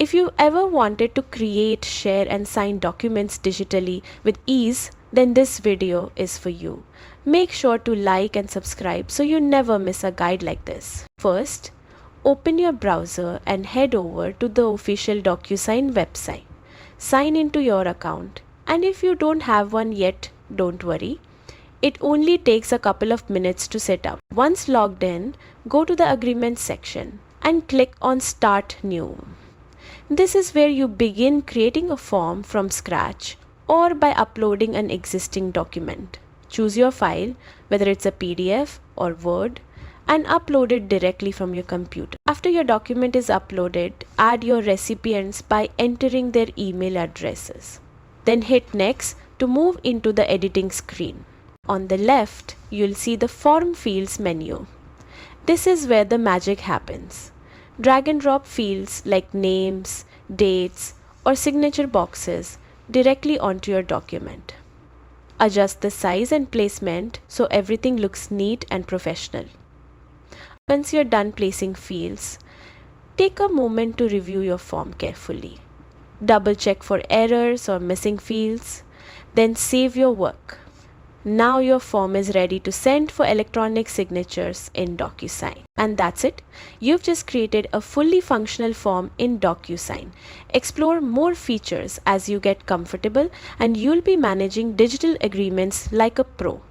If you ever wanted to create, share and sign documents digitally with ease, then this video is for you. Make sure to like and subscribe so you never miss a guide like this. First, open your browser and head over to the official DocuSign website. Sign into your account, and if you don't have one yet, don't worry. It only takes a couple of minutes to set up. Once logged in, go to the agreement section and click on Start New. This is where you begin creating a form from scratch or by uploading an existing document. Choose your file, whether it's a PDF or Word, and upload it directly from your computer. After your document is uploaded, add your recipients by entering their email addresses. Then hit Next to move into the editing screen. On the left, you'll see the Form Fields menu. This is where the magic happens. Drag and drop fields like names, dates, or signature boxes directly onto your document. Adjust the size and placement so everything looks neat and professional. Once you're done placing fields, take a moment to review your form carefully. Double check for errors or missing fields, then save your work. Now your form is ready to send for electronic signatures in DocuSign. And that's it. You've just created a fully functional form in DocuSign. Explore more features as you get comfortable, and you'll be managing digital agreements like a pro.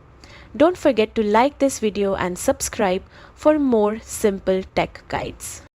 Don't forget to like this video and subscribe for more simple tech guides.